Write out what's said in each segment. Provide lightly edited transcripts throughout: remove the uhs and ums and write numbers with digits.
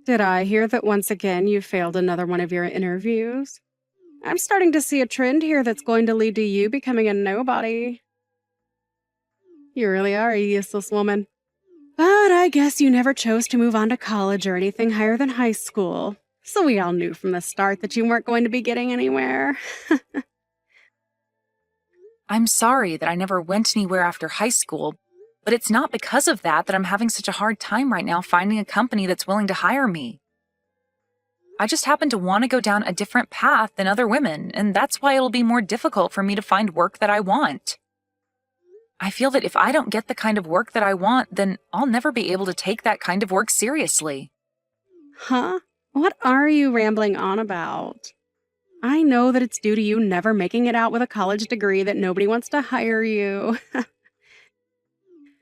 Did I hear that once again you failed another one of your interviews? I'm starting to see a trend here that's going to lead to you becoming a nobody. You really are a useless woman. But I guess you never chose to move on to college or anything higher than high school. So we all knew from the start that you weren't going to be getting anywhere. I'm sorry that I never went anywhere after high school, but it's not because of that I'm having such a hard time right now finding a company that's willing to hire me. I just happen to want to go down a different path than other women, and that's why it'll be more difficult for me to find work that I want. I feel that if I don't get the kind of work that I want, then I'll never be able to take that kind of work seriously. Huh? What are you rambling on about? I know that it's due to you never making it out with a college degree that nobody wants to hire you.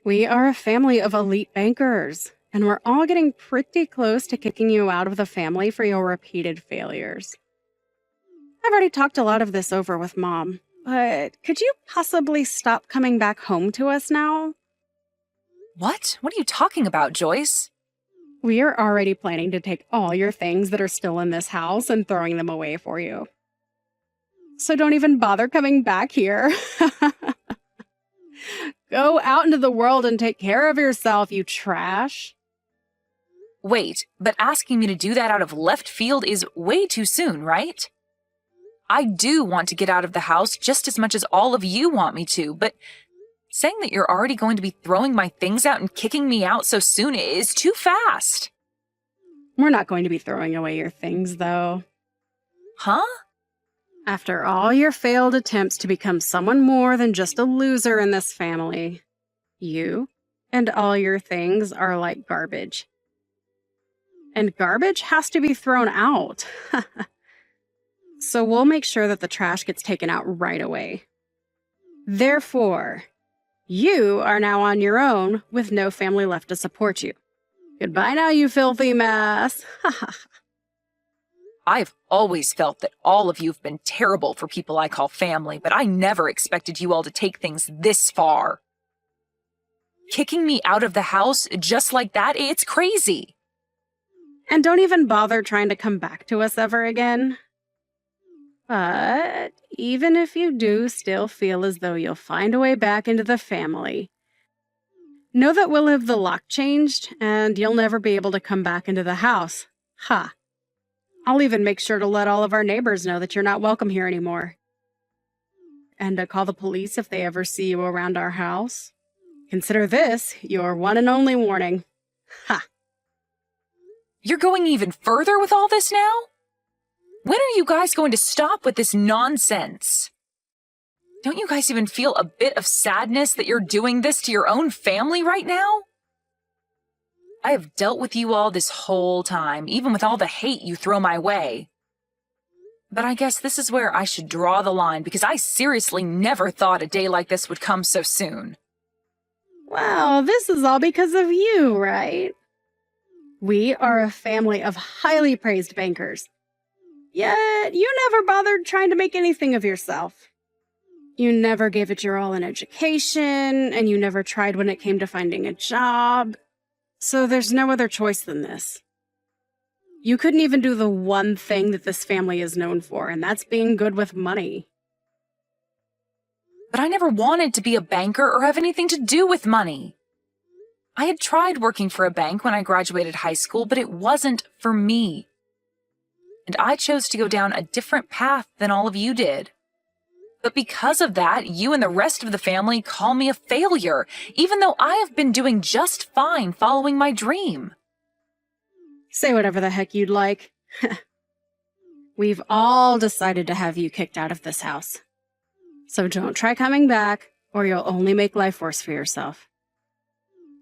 We are a family of elite bankers, and we're all getting pretty close to kicking you out of the family for your repeated failures. I've already talked a lot of this over with Mom, but could you possibly stop coming back home to us now? What? What are you talking about, Joyce? We are already planning to take all your things that are still in this house and throwing them away for you. So don't even bother coming back here. Go out into the world and take care of yourself, you trash. Wait, but asking me to do that out of left field is way too soon, right? I do want to get out of the house just as much as all of you want me to, but saying that you're already going to be throwing my things out and kicking me out so soon is too fast. We're not going to be throwing away your things, though. Huh? After all your failed attempts to become someone more than just a loser in this family, you and all your things are like garbage. And garbage has to be thrown out. So we'll make sure that the trash gets taken out right away. Therefore, you are now on your own with no family left to support you. Goodbye now, you filthy mess. I've always felt that all of you have been terrible for people I call family, but I never expected you all to take things this far. Kicking me out of the house just like that, it's crazy. And don't even bother trying to come back to us ever again. But even if you do still feel as though you'll find a way back into the family, know that we'll have the lock changed and you'll never be able to come back into the house. Ha! I'll even make sure to let all of our neighbors know that you're not welcome here anymore. And call the police if they ever see you around our house. Consider this your one and only warning. Ha! You're going even further with all this now? When are you guys going to stop with this nonsense? Don't you guys even feel a bit of sadness that you're doing this to your own family right now? I have dealt with you all this whole time, even with all the hate you throw my way. But I guess this is where I should draw the line, because I seriously never thought a day like this would come so soon. Well, this is all because of you, right? We are a family of highly praised bankers. Yet, you never bothered trying to make anything of yourself. You never gave it your all in education, and you never tried when it came to finding a job. So there's no other choice than this. You couldn't even do the one thing that this family is known for, and that's being good with money. But I never wanted to be a banker or have anything to do with money. I had tried working for a bank when I graduated high school, but it wasn't for me. And I chose to go down a different path than all of you did. But because of that, you and the rest of the family call me a failure, even though I have been doing just fine following my dream. Say whatever the heck you'd like. We've all decided to have you kicked out of this house. So don't try coming back, or you'll only make life worse for yourself.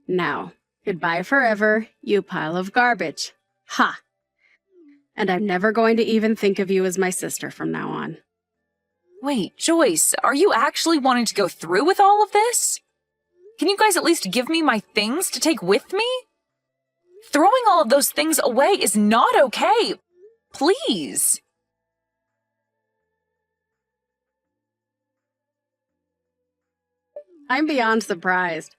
Now, goodbye forever, you pile of garbage. Ha! And I'm never going to even think of you as my sister from now on. Wait, Joyce, are you actually wanting to go through with all of this? Can you guys at least give me my things to take with me? Throwing all of those things away is not okay. Please. I'm beyond surprised.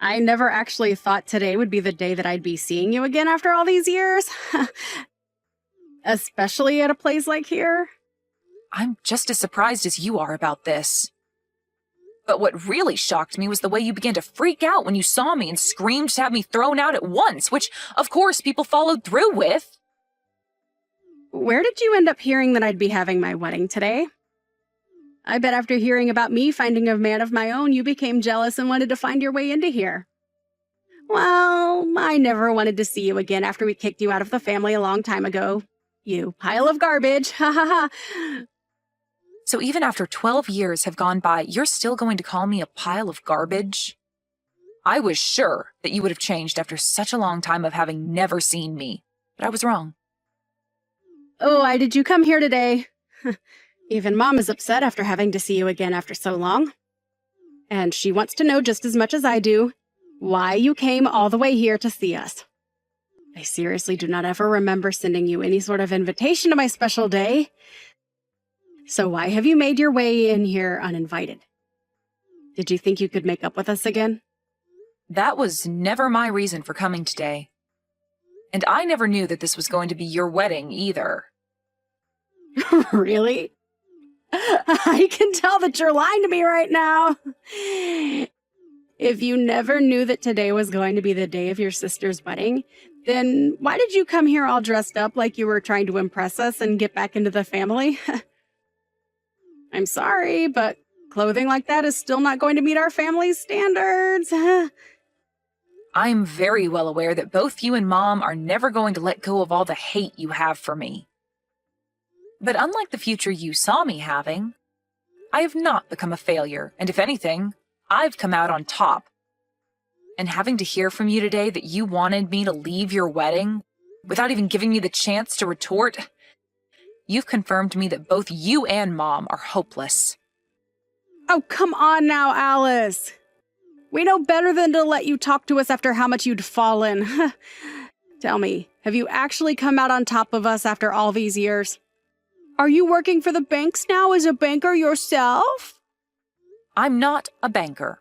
I never actually thought today would be the day that I'd be seeing you again after all these years. Especially at a place like here. I'm just as surprised as you are about this. But what really shocked me was the way you began to freak out when you saw me and screamed to have me thrown out at once, which, of course, people followed through with. Where did you end up hearing that I'd be having my wedding today? I bet after hearing about me finding a man of my own, you became jealous and wanted to find your way into here. Well, I never wanted to see you again after we kicked you out of the family a long time ago. You pile of garbage, ha ha ha. So even after 12 years have gone by, you're still going to call me a pile of garbage? I was sure that you would have changed after such a long time of having never seen me, but I was wrong. Oh, why did you come here today? Even Mom is upset after having to see you again after so long. And she wants to know just as much as I do why you came all the way here to see us. I seriously do not ever remember sending you any sort of invitation to my special day. So why have you made your way in here uninvited? Did you think you could make up with us again? That was never my reason for coming today. And I never knew that this was going to be your wedding either. Really? I can tell that you're lying to me right now. If you never knew that today was going to be the day of your sister's wedding, then why did you come here all dressed up like you were trying to impress us and get back into the family? I'm sorry, but clothing like that is still not going to meet our family's standards. I'm very well aware that both you and Mom are never going to let go of all the hate you have for me. But unlike the future you saw me having, I have not become a failure, and if anything, I've come out on top. And having to hear from you today that you wanted me to leave your wedding without even giving me the chance to retort, you've confirmed to me that both you and Mom are hopeless. Oh, come on now, Alice. We know better than to let you talk to us after how much you'd fallen. Tell me, have you actually come out on top of us after all these years? Are you working for the banks now as a banker yourself? I'm not a banker.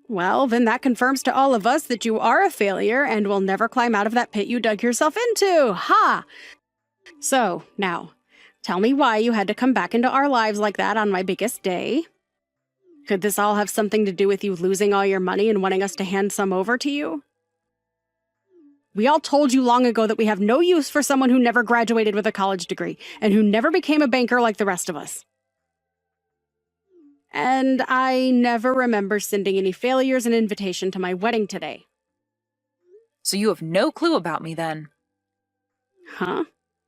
Well, then that confirms to all of us that you are a failure and will never climb out of that pit you dug yourself into. Ha! So, now, tell me why you had to come back into our lives like that on my biggest day. Could this all have something to do with you losing all your money and wanting us to hand some over to you? We all told you long ago that we have no use for someone who never graduated with a college degree and who never became a banker like the rest of us. And I never remember sending any failures an invitation to my wedding today. So you have no clue about me then? Huh?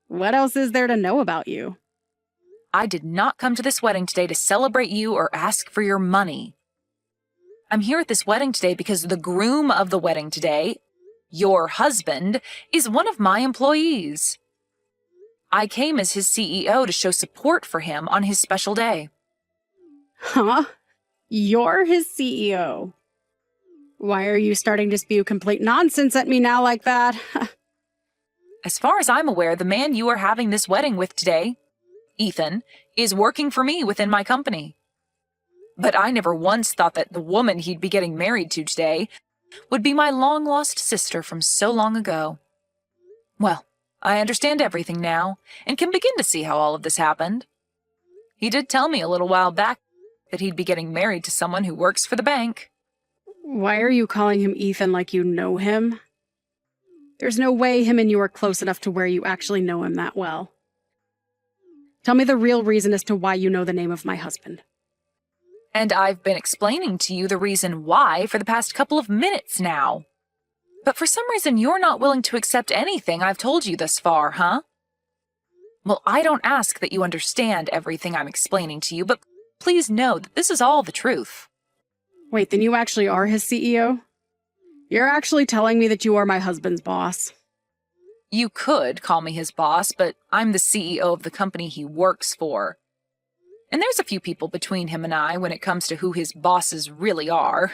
What else is there to know about you? I did not come to this wedding today to celebrate you or ask for your money. I'm here at this wedding today because the groom of the wedding today, your husband, is one of my employees. I came as his CEO to show support for him on his special day. Huh? You're his CEO. Why are you starting to spew complete nonsense at me now like that? As far as I'm aware, the man you are having this wedding with today, Ethan, is working for me within my company. But I never once thought that the woman he'd be getting married to today would be my long-lost sister from so long ago. Well, I understand everything now, and can begin to see how all of this happened. He did tell me a little while back that he'd be getting married to someone who works for the bank. Why are you calling him Ethan like you know him? There's no way him and you are close enough to where you actually know him that well. Tell me the real reason as to why you know the name of my husband. And I've been explaining to you the reason why for the past couple of minutes now. But for some reason, you're not willing to accept anything I've told you thus far, huh? Well, I don't ask that you understand everything I'm explaining to you, but please know that this is all the truth. Wait, then you actually are his CEO? You're actually telling me that you are my husband's boss? You could call me his boss, but I'm the CEO of the company he works for. And there's a few people between him and I when it comes to who his bosses really are.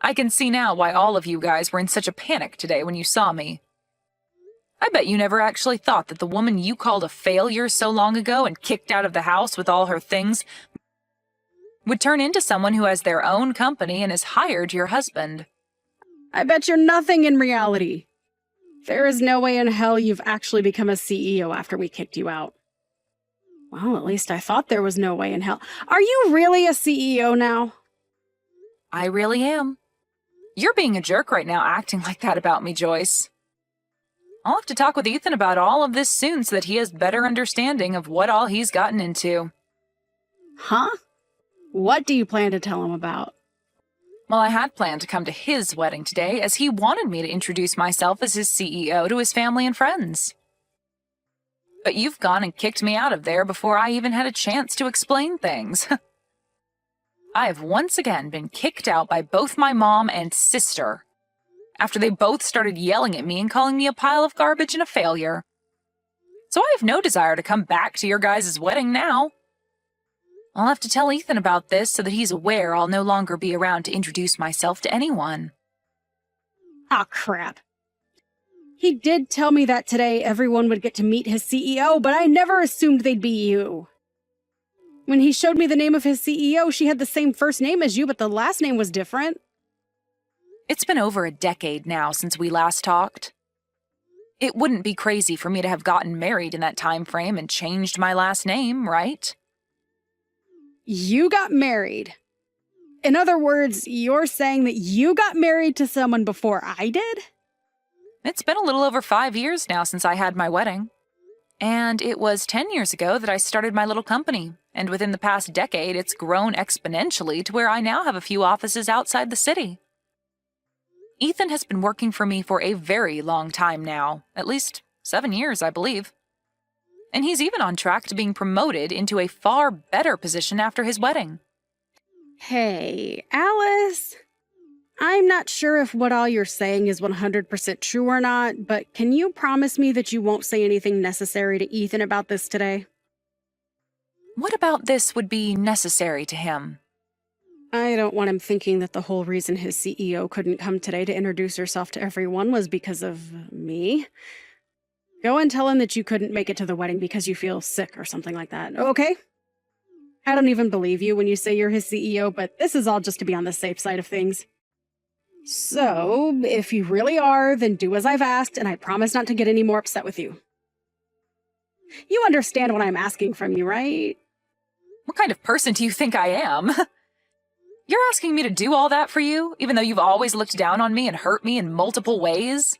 I can see now why all of you guys were in such a panic today when you saw me. I bet you never actually thought that the woman you called a failure so long ago and kicked out of the house with all her things would turn into someone who has their own company and is hired your husband. I bet you're nothing in reality. There is no way in hell you've actually become a CEO after we kicked you out. Well, at least I thought there was no way in hell. Are you really a CEO now? I really am. You're being a jerk right now acting like that about me, Joyce. I'll have to talk with Ethan about all of this soon so that he has better understanding of what all he's gotten into. Huh? What do you plan to tell him about? Well, I had planned to come to his wedding today as he wanted me to introduce myself as his CEO to his family and friends. But you've gone and kicked me out of there before I even had a chance to explain things. I have once again been kicked out by both my mom and sister, after they both started yelling at me and calling me a pile of garbage and a failure. So I have no desire to come back to your guys' wedding now. I'll have to tell Ethan about this so that he's aware I'll no longer be around to introduce myself to anyone. Aw, crap. He did tell me that today everyone would get to meet his CEO, but I never assumed they'd be you. When he showed me the name of his CEO, she had the same first name as you, but the last name was different. It's been over a decade now since we last talked. It wouldn't be crazy for me to have gotten married in that time frame and changed my last name, right? You got married. In other words, you're saying that you got married to someone before I did? It's been a little over 5 years now since I had my wedding. And it was 10 years ago that I started my little company, and within the past decade it's grown exponentially to where I now have a few offices outside the city. Ethan has been working for me for a very long time now, at least 7 years, I believe. And he's even on track to being promoted into a far better position after his wedding. Hey, Alice. I'm not sure if what all you're saying is 100% true or not, but can you promise me that you won't say anything necessary to Ethan about this today? What about this would be necessary to him? I don't want him thinking that the whole reason his CEO couldn't come today to introduce herself to everyone was because of me. Go and tell him that you couldn't make it to the wedding because you feel sick or something like that, okay? I don't even believe you when you say you're his CEO, but this is all just to be on the safe side of things. So, if you really are, then do as I've asked, and I promise not to get any more upset with you. You understand what I'm asking from you, right? What kind of person do you think I am? You're asking me to do all that for you, even though you've always looked down on me and hurt me in multiple ways?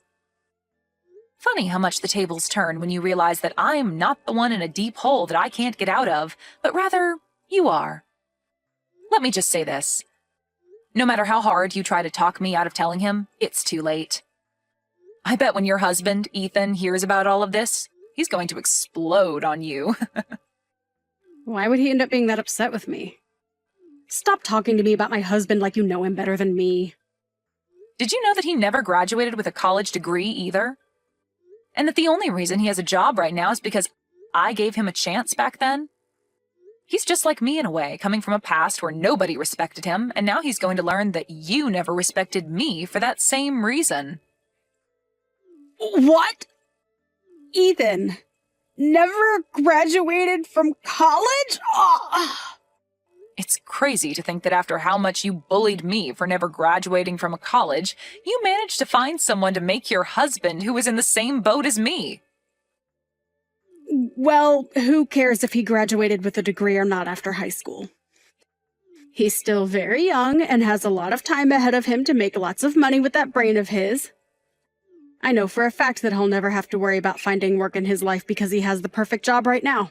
Funny how much the tables turn when you realize that I'm not the one in a deep hole that I can't get out of, but rather, you are. Let me just say this. No matter how hard you try to talk me out of telling him, it's too late. I bet when your husband, Ethan, hears about all of this, he's going to explode on you. Why would he end up being that upset with me? Stop talking to me about my husband like you know him better than me. Did you know that he never graduated with a college degree either? And that the only reason he has a job right now is because I gave him a chance back then? He's just like me in a way, coming from a past where nobody respected him, and now he's going to learn that you never respected me for that same reason. What? Ethan never graduated from college? Oh. It's crazy to think that after how much you bullied me for never graduating from a college, you managed to find someone to make your husband who was in the same boat as me. Well, who cares if he graduated with a degree or not after high school? He's still very young and has a lot of time ahead of him to make lots of money with that brain of his. I know for a fact that he'll never have to worry about finding work in his life because he has the perfect job right now.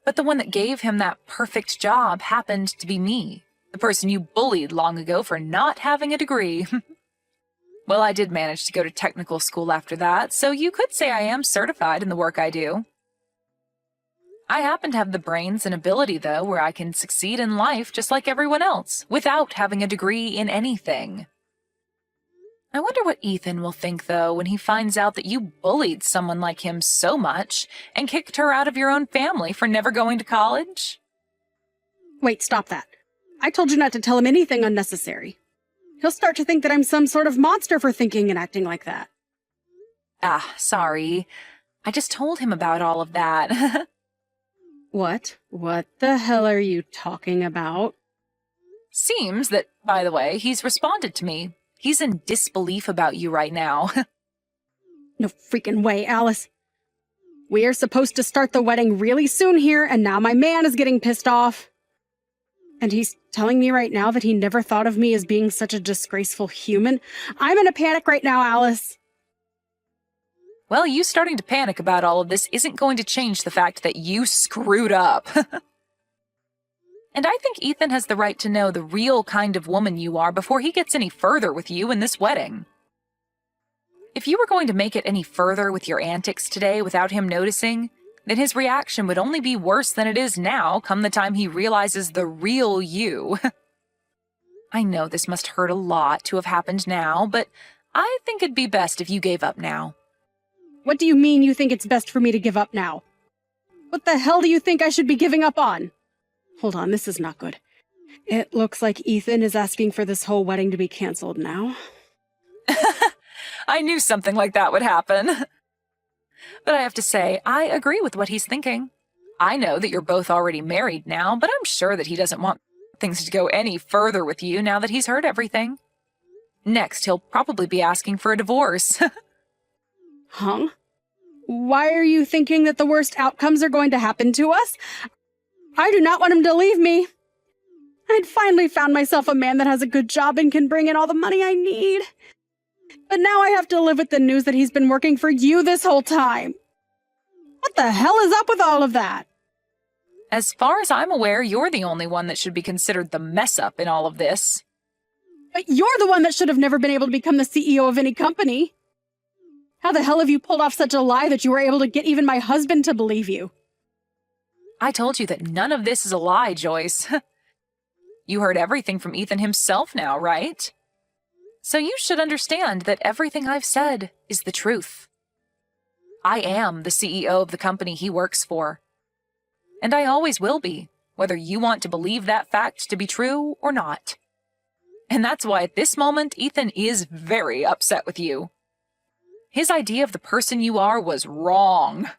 But the one that gave him that perfect job happened to be me, the person you bullied long ago for not having a degree. Well, I did manage to go to technical school after that, so you could say I am certified in the work I do. I happen to have the brains and ability, though, where I can succeed in life just like everyone else, without having a degree in anything. I wonder what Ethan will think, though, when he finds out that you bullied someone like him so much and kicked her out of your own family for never going to college. Wait, stop that. I told you not to tell him anything unnecessary. He'll start to think that I'm some sort of monster for thinking and acting like that. Ah, sorry. I just told him about all of that. What? What the hell are you talking about? Seems that, by the way, he's responded to me. He's in disbelief about you right now. No freaking way, Alice. We are supposed to start the wedding really soon here, and now my man is getting pissed off. And he's telling me right now that he never thought of me as being such a disgraceful human. I'm in a panic right now, Alice. Well, you starting to panic about all of this isn't going to change the fact that you screwed up. And I think Ethan has the right to know the real kind of woman you are before he gets any further with you in this wedding. If you were going to make it any further with your antics today without him noticing, then his reaction would only be worse than it is now come the time he realizes the real you. I know this must hurt a lot to have happened now, but I think it'd be best if you gave up now. What do you mean you think it's best for me to give up now? What the hell do you think I should be giving up on? Hold on, this is not good. It looks like Ethan is asking for this whole wedding to be canceled now. I knew something like that would happen. But I have to say, I agree with what he's thinking. I know that you're both already married now, but I'm sure that he doesn't want things to go any further with you now that he's heard everything. Next, he'll probably be asking for a divorce. Huh? Why are you thinking that the worst outcomes are going to happen to us? I do not want him to leave me. I'd finally found myself a man that has a good job and can bring in all the money I need. But now I have to live with the news that he's been working for you this whole time. What the hell is up with all of that? As far as I'm aware, you're the only one that should be considered the mess-up in all of this. But you're the one that should have never been able to become the CEO of any company. How the hell have you pulled off such a lie that you were able to get even my husband to believe you? I told you that none of this is a lie, Joyce. You heard everything from Ethan himself now, right? So you should understand that everything I've said is the truth. I am the CEO of the company he works for. And I always will be, whether you want to believe that fact to be true or not. And that's why at this moment, Ethan is very upset with you. His idea of the person you are was wrong.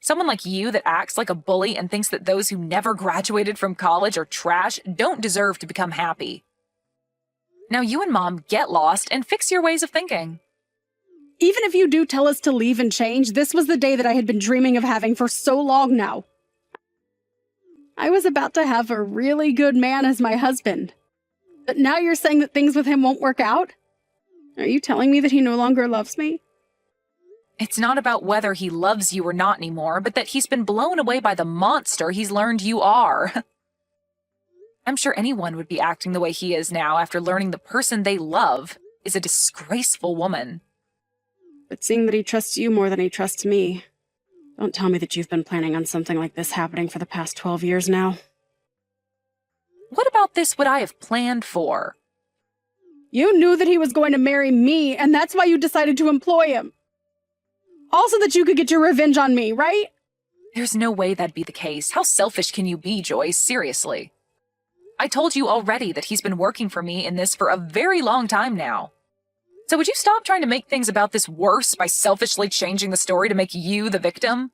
Someone like you that acts like a bully and thinks that those who never graduated from college are trash don't deserve to become happy. Now you and Mom get lost and fix your ways of thinking. Even if you do tell us to leave and change, this was the day that I had been dreaming of having for so long now. I was about to have a really good man as my husband. But now you're saying that things with him won't work out? Are you telling me that he no longer loves me? It's not about whether he loves you or not anymore, but that he's been blown away by the monster he's learned you are. I'm sure anyone would be acting the way he is now after learning the person they love is a disgraceful woman. But seeing that he trusts you more than he trusts me, don't tell me that you've been planning on something like this happening for the past 12 years now. What about this would I have planned for? You knew that he was going to marry me, and that's why you decided to employ him. Also that you could get your revenge on me, right? There's no way that'd be the case. How selfish can you be, Joyce? Seriously. I told you already that he's been working for me in this for a very long time now. So would you stop trying to make things about this worse by selfishly changing the story to make you the victim?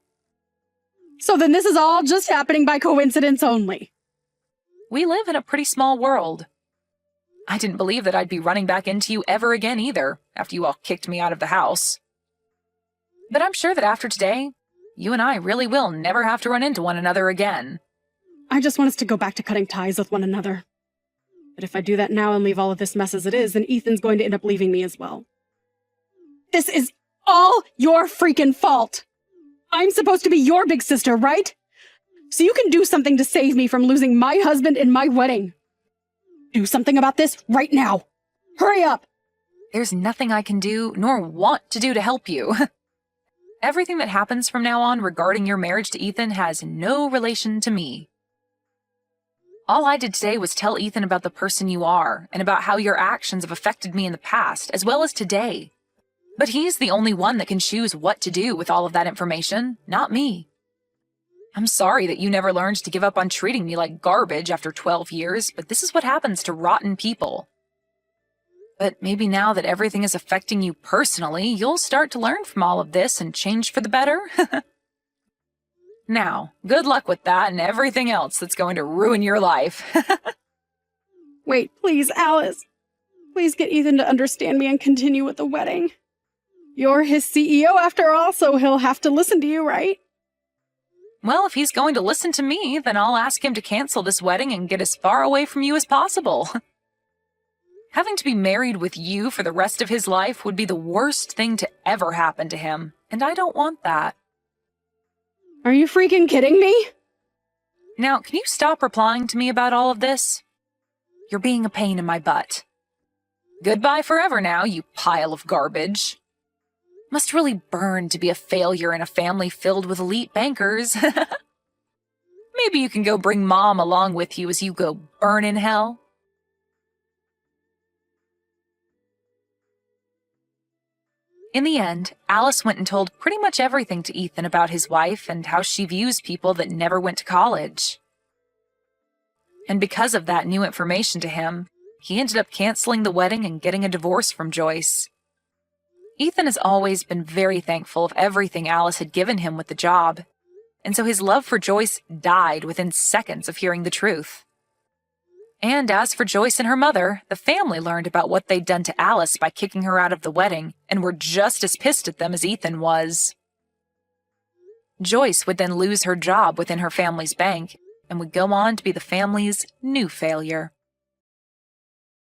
So then this is all just happening by coincidence only. We live in a pretty small world. I didn't believe that I'd be running back into you ever again either, after you all kicked me out of the house. But I'm sure that after today, you and I really will never have to run into one another again. I just want us to go back to cutting ties with one another. But if I do that now and leave all of this mess as it is, then Ethan's going to end up leaving me as well. This is all your freaking fault! I'm supposed to be your big sister, right? So you can do something to save me from losing my husband and my wedding. Do something about this right now. Hurry up! There's nothing I can do, nor want to do to help you. Everything that happens from now on regarding your marriage to Ethan has no relation to me. All I did today was tell Ethan about the person you are, and about how your actions have affected me in the past, as well as today. But he's the only one that can choose what to do with all of that information, not me. I'm sorry that you never learned to give up on treating me like garbage after 12 years, but this is what happens to rotten people. But maybe now that everything is affecting you personally, you'll start to learn from all of this and change for the better. Now, good luck with that and everything else that's going to ruin your life. Wait, please, Alice. Please get Ethan to understand me and continue with the wedding. You're his CEO after all, so he'll have to listen to you, right? Well, if he's going to listen to me, then I'll ask him to cancel this wedding and get as far away from you as possible. Having to be married with you for the rest of his life would be the worst thing to ever happen to him, and I don't want that. Are you freaking kidding me? Now, can you stop replying to me about all of this? You're being a pain in my butt. Goodbye forever now, you pile of garbage. Must really burn to be a failure in a family filled with elite bankers. Maybe you can go bring Mom along with you as you go burn in hell. In the end, Alice went and told pretty much everything to Ethan about his wife and how she views people that never went to college. And because of that new information to him, he ended up canceling the wedding and getting a divorce from Joyce. Ethan has always been very thankful of everything Alice had given him with the job, and so his love for Joyce died within seconds of hearing the truth. And as for Joyce and her mother, the family learned about what they'd done to Alice by kicking her out of the wedding and were just as pissed at them as Ethan was. Joyce would then lose her job within her family's bank and would go on to be the family's new failure.